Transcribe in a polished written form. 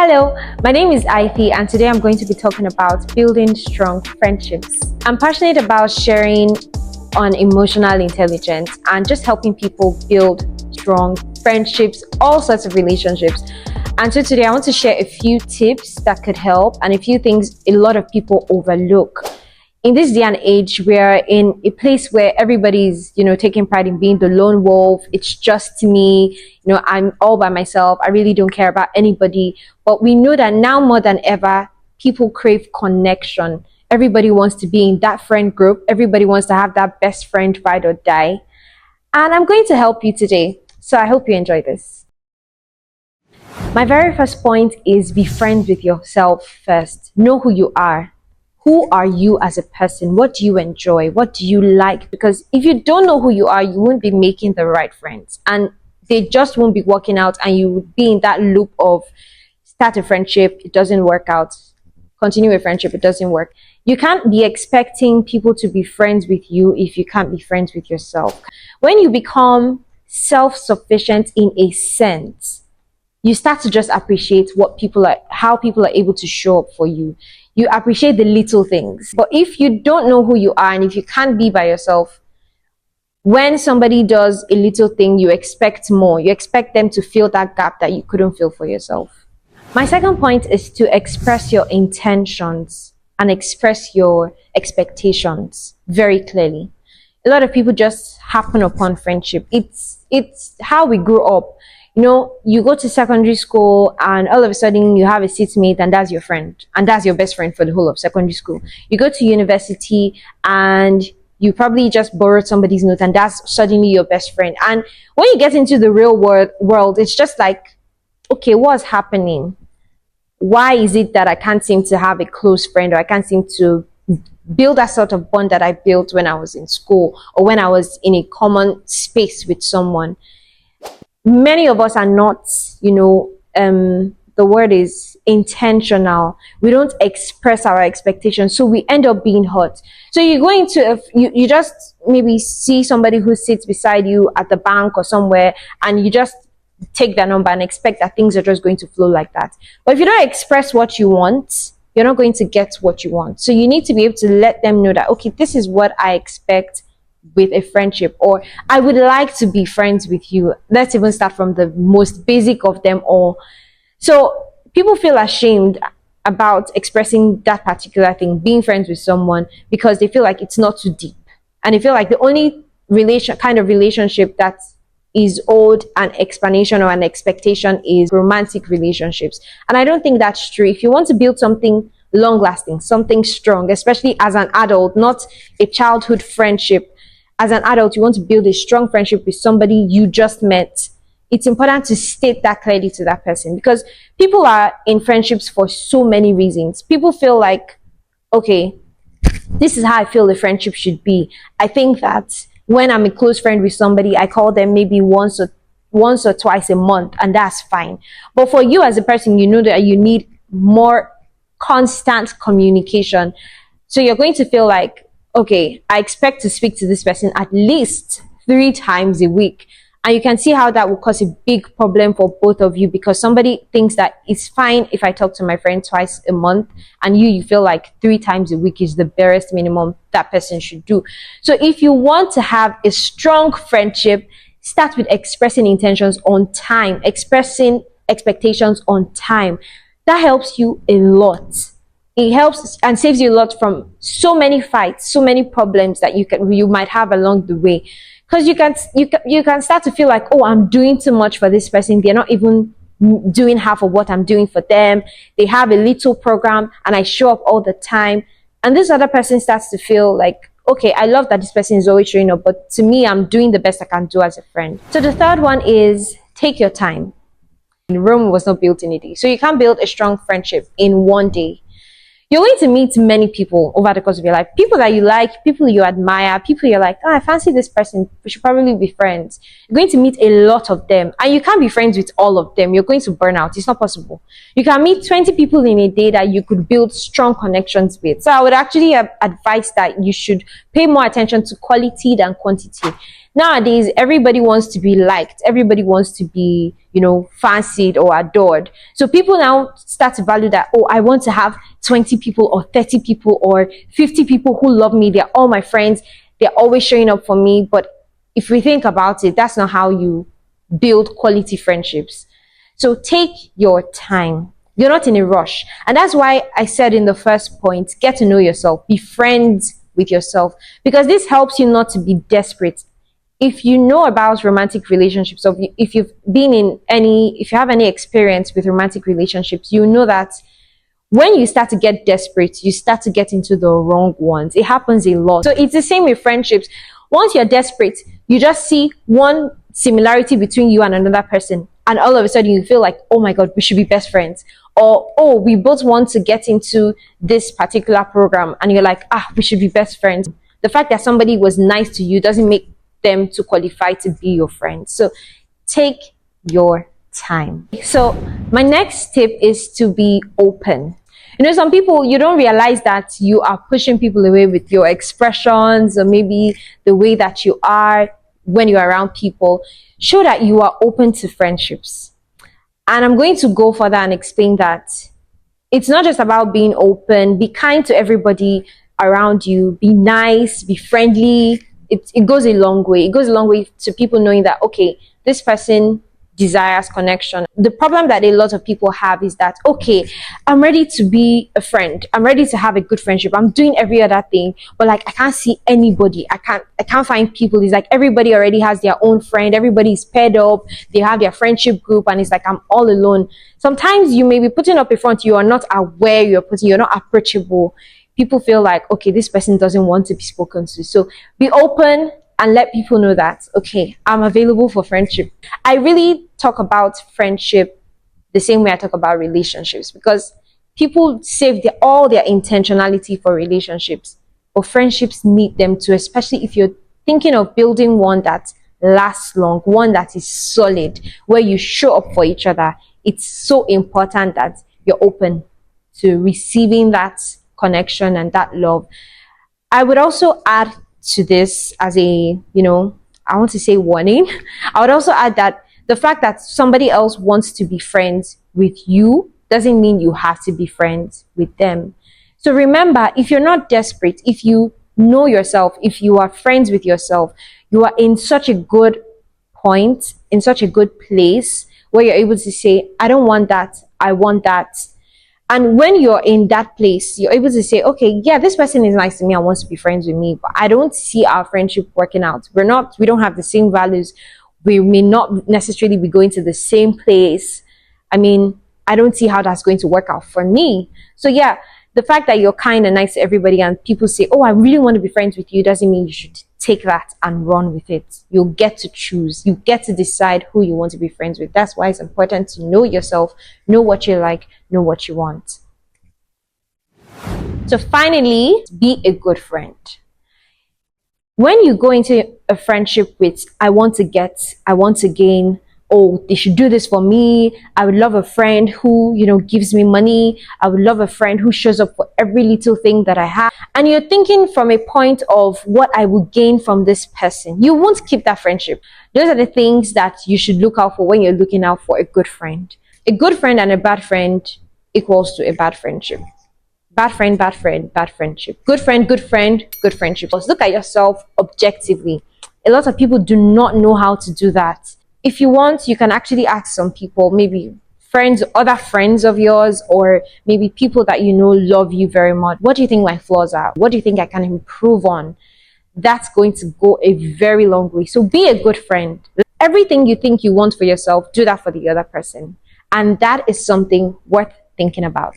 Hello, my name is Aiffy, and today I'm going to be talking about building strong friendships. I'm passionate about sharing on emotional intelligence and just helping people build strong friendships, all sorts of relationships. And so today I want to share a few tips that could help and a few things a lot of people overlook. In this day and age, we're in a place where everybody's, taking pride in being the lone wolf. It's just me, I'm all by myself. I really don't care about anybody. But we know that now more than ever, people crave connection. Everybody wants to be in that friend group. Everybody wants to have that best friend, ride or die. And I'm going to help you today. So I hope you enjoy this. My very first point is be friends with yourself first. Know who you are. Who are you as a person? What do you enjoy? What do you like? Because if you don't know who you are, you won't be making the right friends. And they just won't be working out. And you would be in that loop of start a friendship, it doesn't work out. Continue a friendship, it doesn't work. You can't be expecting people to be friends with you if you can't be friends with yourself. When you become self-sufficient in a sense, you start to just appreciate how people are able to show up for you. You appreciate the little things. But if you don't know who you are and if you can't be by yourself, when somebody does a little thing, you expect more. You expect them to fill that gap that you couldn't fill for yourself. My second point is to express your intentions and express your expectations very clearly. A lot of people just happen upon friendship. It's how we grew up. You go to secondary school and all of a sudden you have a seatmate and that's your friend. And that's your best friend for the whole of secondary school. You go to university and you probably just borrowed somebody's note and that's suddenly your best friend. And when you get into the real world, it's just like, okay, what's happening? Why is it that I can't seem to have a close friend or I can't seem to build that sort of bond that I built when I was in school or when I was in a common space with someone? Many of us are not, the word is intentional. We don't express our expectations, so we end up being hurt. So you go into, you just maybe see somebody who sits beside you at the bank or somewhere and you just take their number and expect that things are just going to flow like that. But if you don't express what you want, you're not going to get what you want. So you need to be able to let them know that, okay, this is what I expect with a friendship, or I would like to be friends with you. Let's even start from the most basic of them all. So people feel ashamed about expressing that particular thing, being friends with someone, because they feel like it's not too deep. And they feel like the only kind of relationship that is owed an explanation or an expectation is romantic relationships. And I don't think that's true. If you want to build something long-lasting, something strong, especially as an adult, not a childhood friendship, as an adult, you want to build a strong friendship with somebody you just met. It's important to state that clearly to that person, because people are in friendships for so many reasons. People feel like, okay, this is how I feel the friendship should be. I think that when I'm a close friend with somebody, I call them maybe once or twice a month, and that's fine. But for you as a person, you know that you need more constant communication. So you're going to feel like, okay, I expect to speak to this person at least 3 times a week. And you can see how that will cause a big problem for both of you, because somebody thinks that it's fine if I talk to my friend twice a month, and you feel like 3 times a week is the barest minimum that person should do. So if you want to have a strong friendship, start with expressing intentions on time, expressing expectations on time. That helps you a lot. It helps and saves you a lot from so many fights, so many problems that you might have along the way. Because you can start to feel like, oh, I'm doing too much for this person. They're not even doing half of what I'm doing for them. They have a little program and I show up all the time. And this other person starts to feel like, okay, I love that this person is always showing up, but to me, I'm doing the best I can do as a friend. So the third one is take your time. Rome was not built in a day. So you can't build a strong friendship in one day. You're going to meet many people over the course of your life. People that you like, people you admire, people you're like, oh, I fancy this person. We should probably be friends. You're going to meet a lot of them. And you can't be friends with all of them. You're going to burn out. It's not possible. You can meet 20 people in a day that you could build strong connections with. So I would actually advise that you should pay more attention to quality than quantity. Nowadays, everybody wants to be liked. Everybody wants to be, fancied or adored. So people now start to value that, oh, I want to have 20 people or 30 people or 50 people who love me. They're all my friends. They're always showing up for me. But if we think about it, that's not how you build quality friendships. So take your time. You're not in a rush. And that's why I said in the first point, get to know yourself, be friends with yourself, because this helps you not to be desperate. If you know about romantic relationships, or if you have any experience with romantic relationships, you know that when you start to get desperate, you start to get into the wrong ones. It happens a lot. So it's the same with friendships. Once you're desperate, you just see one similarity between you and another person, and all of a sudden you feel like, oh my God, we should be best friends. Or, oh, we both want to get into this particular program, and you're like, we should be best friends. The fact that somebody was nice to you doesn't make them to qualify to be your friend. So take your time. So my next tip is to be open. Some people, you don't realize that you are pushing people away with your expressions, or maybe the way that you are when you're around people. Show that you are open to friendships. And I'm going to go further and explain that it's not just about being open. Be kind to everybody around you. Be nice, be friendly. It goes a long way. It goes a long way to people knowing that, okay, this person desires connection. The problem that a lot of people have is that, okay, I'm ready to be a friend. I'm ready to have a good friendship. I'm doing every other thing, but like I can't see anybody. I can't find people. It's like everybody already has their own friend. Everybody's paired up. They have their friendship group, and it's like I'm all alone. Sometimes you may be putting up a front. You are not aware you're not approachable. People feel like, okay, this person doesn't want to be spoken to. So be open and let people know that, okay, I'm available for friendship. I really talk about friendship the same way I talk about relationships, because people save all their intentionality for relationships, but friendships need them too, especially if you're thinking of building one that lasts long, one that is solid, where you show up for each other. It's so important that you're open to receiving that connection and that love. I would also add to this as a, I want to say warning. I would also add that the fact that somebody else wants to be friends with you doesn't mean you have to be friends with them. So remember, if you're not desperate, if you know yourself, if you are friends with yourself, you are in such a good point, in such a good place where you're able to say, I don't want that, I want that. And when you're in that place, you're able to say, okay, yeah, this person is nice to me and wants to be friends with me, but I don't see our friendship working out. We don't have the same values. We may not necessarily be going to the same place. I mean, I don't see how that's going to work out for me. So yeah, the fact that you're kind and nice to everybody and people say, oh, I really want to be friends with you, doesn't mean you should take that and run with it. You'll get to choose. You get to decide who you want to be friends with. That's why it's important to know yourself, know what you like, know what you want. So finally, be a good friend. When you go into a friendship with, I want to gain, oh, they should do this for me. I would love a friend who, gives me money. I would love a friend who shows up for every little thing that I have. And you're thinking from a point of what I will gain from this person. You won't keep that friendship. Those are the things that you should look out for when you're looking out for a good friend. A good friend and a bad friend equals to a bad friendship. Bad friend, bad friend, bad friendship. Good friend, good friendship. Look at yourself objectively. A lot of people do not know how to do that. If you want, you can actually ask some people, maybe friends, other friends of yours, or maybe people that you know love you very much. What do you think my flaws are? What do you think I can improve on? That's going to go a very long way. So be a good friend. Everything you think you want for yourself, do that for the other person. And that is something worth thinking about.